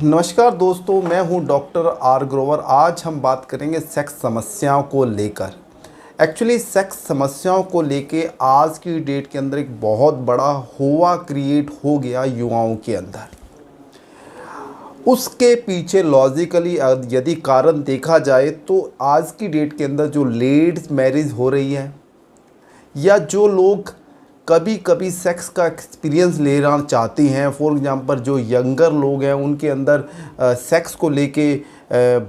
नमस्कार दोस्तों, मैं हूं डॉक्टर आर ग्रोवर। आज हम बात करेंगे सेक्स समस्याओं को लेकर। एक्चुअली सेक्स समस्याओं को लेके आज की डेट के अंदर एक बहुत बड़ा हुआ क्रिएट हो गया युवाओं के अंदर। उसके पीछे लॉजिकली यदि कारण देखा जाए तो आज की डेट के अंदर जो लेट मैरिज हो रही है या जो लोग कभी कभी सेक्स का एक्सपीरियंस लेना चाहती हैं, फॉर एग्जांपल जो यंगर लोग हैं उनके अंदर सेक्स को लेके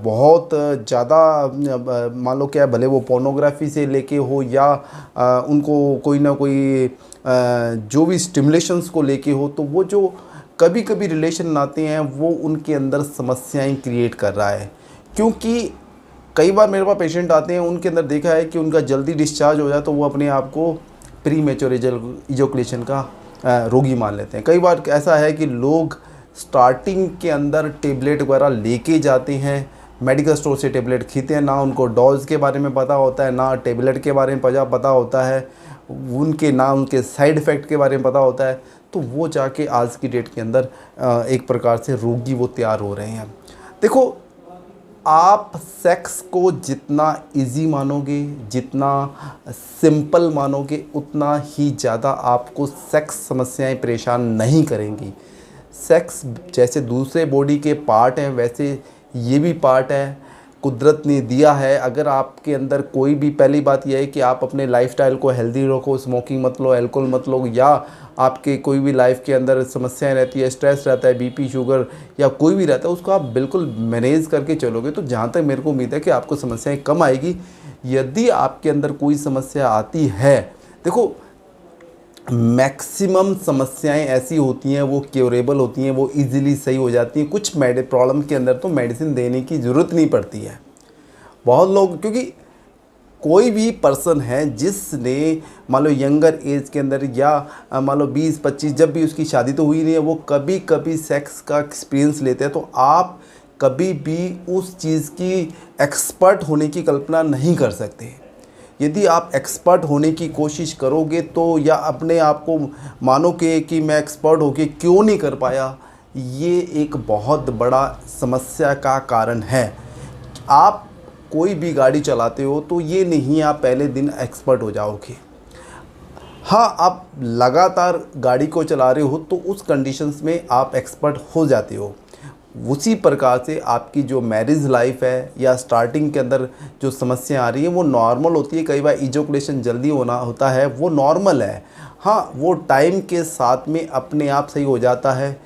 बहुत ज़्यादा मान लो क्या, भले वो पोर्नोग्राफी से लेके हो या उनको कोई ना कोई जो भी स्टिमुलेशंस को लेके हो, तो वो जो कभी कभी रिलेशन आते हैं वो उनके अंदर समस्याएं क्रिएट कर रहा है। क्योंकि कई बार मेरे पास पेशेंट आते हैं, उनके अंदर देखा है कि उनका जल्दी डिस्चार्ज हो जाए तो वो अपने आप को प्री मैच्योर इजोकुलेशन का रोगी मान लेते हैं। कई बार ऐसा है कि लोग स्टार्टिंग के अंदर टेबलेट वगैरह लेके जाते हैं, मेडिकल स्टोर से टेबलेट खरीदते हैं, ना उनको डोज के बारे में पता होता है, ना टेबलेट के बारे में पता होता है, उनके साइड इफ़ेक्ट के बारे में पता होता है, तो वो जाके आज की डेट के अंदर एक प्रकार से रोगी वो तैयार हो रहे हैं। देखो, आप सेक्स को जितना इजी मानोगे, जितना सिंपल मानोगे, उतना ही ज़्यादा आपको सेक्स समस्याएं परेशान नहीं करेंगी। सेक्स जैसे दूसरे बॉडी के पार्ट हैं वैसे ये भी पार्ट है, कुदरत ने दिया है। अगर आपके अंदर कोई भी, पहली बात यह है कि आप अपने लाइफस्टाइल को हेल्दी रखो, स्मोकिंग मत लो, अल्कोहल मत लो, या आपके कोई भी लाइफ के अंदर समस्याएं रहती है, स्ट्रेस रहता है, बीपी शुगर या कोई भी रहता है, उसको आप बिल्कुल मैनेज करके चलोगे तो जहाँ तक मेरे को उम्मीद है कि आपको समस्याएं कम आएगी। यदि आपके अंदर कोई समस्या आती है, देखो मैक्सिमम समस्याएं ऐसी होती हैं वो क्योरेबल होती हैं, वो इजीली सही हो जाती हैं। कुछ प्रॉब्लम के अंदर तो मेडिसिन देने की ज़रूरत नहीं पड़ती है। बहुत लोग, क्योंकि कोई भी पर्सन है जिसने मान लो यंगर एज के अंदर या मान लो 20-25, जब भी उसकी शादी तो हुई नहीं है, वो कभी कभी सेक्स का एक्सपीरियंस लेते हैं, तो आप कभी भी उस चीज़ की एक्सपर्ट होने की कल्पना नहीं कर सकते। यदि आप एक्सपर्ट होने की कोशिश करोगे तो, या अपने आप को मानोगे कि मैं एक्सपर्ट होके क्यों नहीं कर पाया, ये एक बहुत बड़ा समस्या का कारण है। आप कोई भी गाड़ी चलाते हो तो ये नहीं आप पहले दिन एक्सपर्ट हो जाओगे। हाँ, आप लगातार गाड़ी को चला रहे हो तो उस कंडीशंस में आप एक्सपर्ट हो जाते हो। उसी प्रकार से आपकी जो मैरिज लाइफ है या स्टार्टिंग के अंदर जो समस्या आ रही है वो नॉर्मल होती है। कई बार इजोकुलेशन जल्दी होता है, वो नॉर्मल है। हाँ, वो टाइम के साथ में अपने आप सही हो जाता है।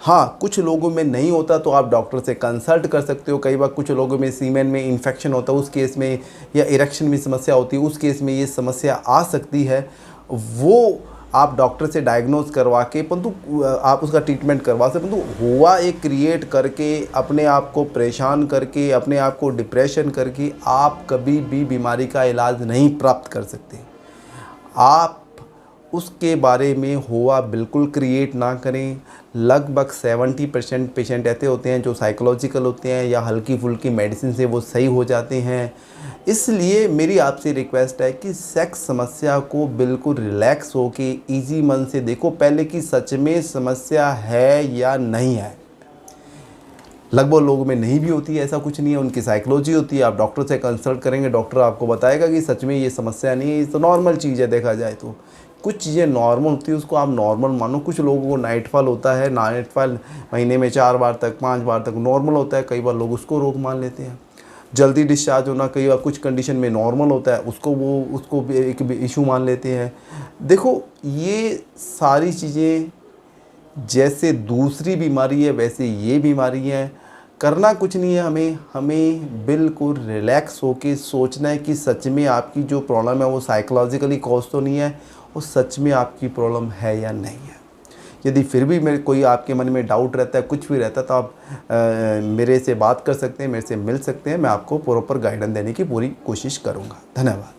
हाँ, कुछ लोगों में नहीं होता तो आप डॉक्टर से कंसल्ट कर सकते हो। कई बार कुछ लोगों में सीमेन में इन्फेक्शन होता है, उस केस में, या इरेक्शन में समस्या होती है, उस केस में ये समस्या आ सकती है। वो आप डॉक्टर से डायग्नोज करवा के परंतु आप उसका ट्रीटमेंट करवा सकते। परंतु हुआ एक क्रिएट करके, अपने आप को परेशान करके, अपने आप को डिप्रेशन करके आप कभी भी बीमारी का इलाज नहीं प्राप्त कर सकते। आप उसके बारे में हुआ बिल्कुल क्रिएट ना करें। लगभग 70% पेशेंट ऐसे होते हैं जो साइकोलॉजिकल होते हैं या हल्की फुल्की मेडिसिन से वो सही हो जाते हैं। इसलिए मेरी आपसे रिक्वेस्ट है कि सेक्स समस्या को बिल्कुल रिलैक्स हो के ईजी मन से देखो पहले कि सच में समस्या है या नहीं है। लगभग लोगों में नहीं भी होती है, ऐसा कुछ नहीं है, उनकी साइकोलॉजी होती है। आप डॉक्टर से कंसल्ट करेंगे, डॉक्टर आपको बताएगा कि सच में ये समस्या नहीं है, ये तो नॉर्मल चीज़ है। देखा जाए तो कुछ चीज़ें नॉर्मल होती है, उसको आप नॉर्मल मानो। कुछ लोगों को नाइटफॉल होता है, नाइटफॉल महीने में 4 बार तक, 5 बार तक नॉर्मल होता है। कई बार लोग उसको रोग मान लेते हैं। जल्दी डिस्चार्ज होना कई बार कुछ कंडीशन में नॉर्मल होता है, उसको एक इशू मान लेते हैं। देखो, ये सारी चीज़ें जैसे दूसरी बीमारी है वैसे ये बीमारी है। करना कुछ नहीं है, हमें बिल्कुल रिलैक्स होके सोचना है कि सच में आपकी जो प्रॉब्लम है वो साइकोलॉजिकली कॉज तो नहीं है, वो सच में आपकी प्रॉब्लम है या नहीं है। यदि फिर भी मेरे कोई आपके मन में डाउट रहता है, कुछ भी रहता है, तो आप मेरे से बात कर सकते हैं, मेरे से मिल सकते हैं। मैं आपको प्रॉपर गाइडेंस देने की पूरी कोशिश करूँगा। धन्यवाद।